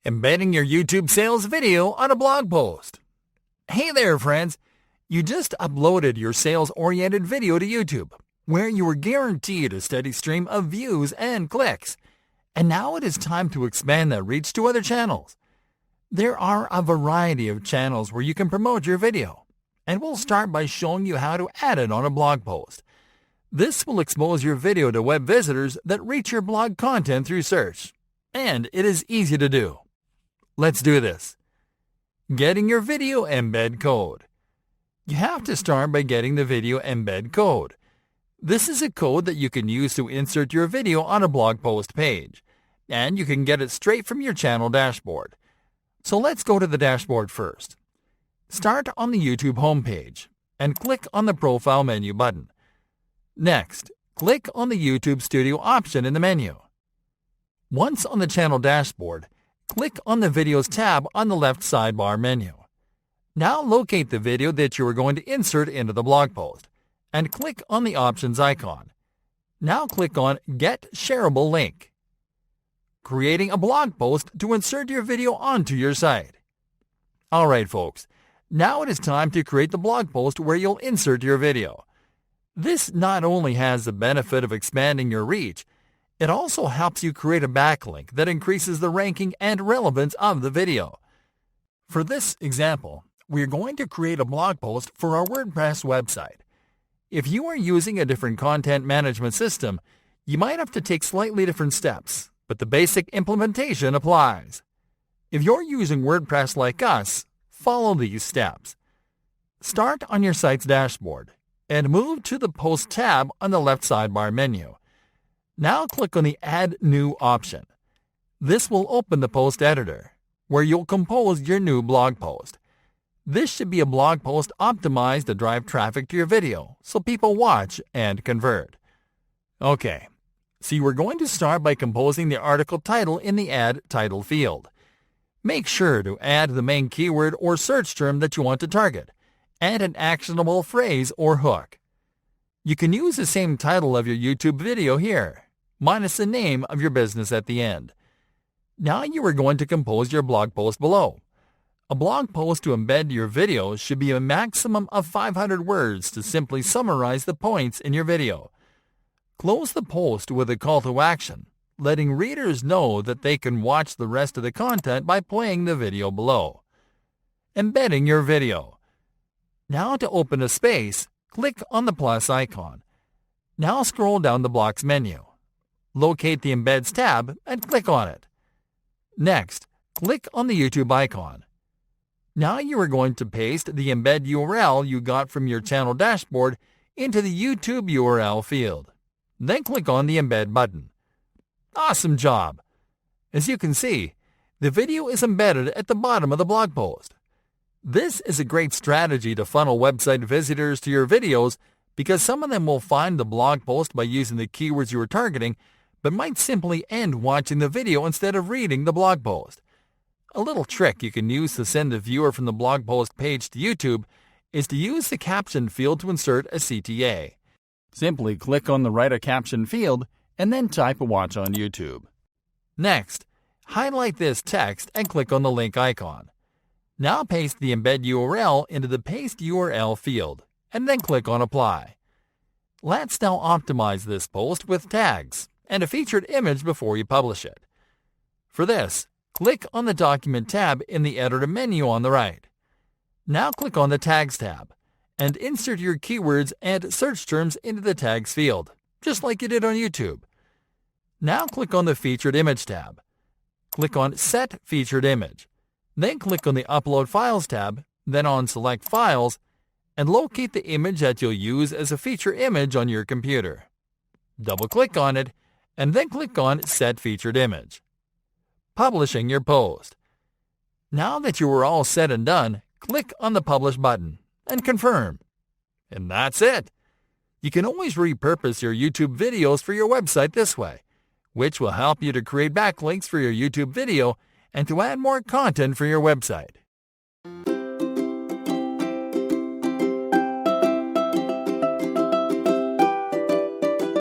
Embedding your YouTube sales video on a blog post. Hey there, friends. You just uploaded your sales-oriented video to YouTube, where you were guaranteed a steady stream of views and clicks. And now it is time to expand that reach to other channels. There are a variety of channels where you can promote your video, and we'll start by showing you how to add it on a blog post. This will expose your video to web visitors that reach your blog content through search, and it is easy to do. Let's do this. Getting your video embed code. You have to start by getting the video embed code. This is a code that you can use to insert your video on a blog post page, and you can get it straight from your channel dashboard. So let's go to the dashboard first. Start on the YouTube homepage and click on the Profile menu button. Next, click on the YouTube Studio option in the menu. Once on the channel dashboard, click on the Videos tab on the left sidebar menu. Now locate the video that you are going to insert into the blog post and click on the Options icon. Now click on Get Shareable Link. Creating a blog post to insert your video onto your site. Alright folks, now it is time to create the blog post where you'll insert your video. This not only has the benefit of expanding your reach, it also helps you create a backlink that increases the ranking and relevance of the video. For this example, we are going to create a blog post for our WordPress website. If you are using a different content management system, you might have to take slightly different steps, but the basic implementation applies. If you're using WordPress like us, follow these steps. Start on your site's dashboard and move to the Post tab on the left sidebar menu. Now click on the Add New option. This will open the post editor, where you'll compose your new blog post. This should be a blog post optimized to drive traffic to your video, so people watch and convert. Okay, so you are going to start by composing the article title in the Add Title field. Make sure to add the main keyword or search term that you want to target, and an actionable phrase or hook. You can use the same title of your YouTube video here, minus the name of your business at the end. Now you are going to compose your blog post below. A blog post to embed your video should be a maximum of 500 words to simply summarize the points in your video. Close the post with a call to action, letting readers know that they can watch the rest of the content by playing the video below. Embedding your video. Now to open a space, click on the plus icon. Now scroll down the blocks menu. Locate the Embeds tab and click on it. Next, click on the YouTube icon. Now you are going to paste the embed URL you got from your channel dashboard into the YouTube URL field. Then click on the Embed button. Awesome job! As you can see, the video is embedded at the bottom of the blog post. This is a great strategy to funnel website visitors to your videos because some of them will find the blog post by using the keywords you are targeting, but might simply end watching the video instead of reading the blog post. A little trick you can use to send the viewer from the blog post page to YouTube is to use the caption field to insert a CTA. Simply click on the Write a Caption field and then type a watch on YouTube. Next, highlight this text and click on the link icon. Now paste the embed URL into the Paste URL field, and then click on Apply. Let's now optimize this post with tags and a featured image before you publish it. For this, click on the Document tab in the Editor menu on the right. Now click on the Tags tab, and insert your keywords and search terms into the Tags field, just like you did on YouTube. Now click on the Featured Image tab. Click on Set Featured Image. Then click on the Upload Files tab, then on Select Files, and locate the image that you'll use as a feature image on your computer. Double-click on it, and then click on Set Featured Image. Publishing your post. Now that you are all set and done, click on the Publish button and confirm. And that's it. You can always repurpose your YouTube videos for your website this way, which will help you to create backlinks for your YouTube video and to add more content for your website.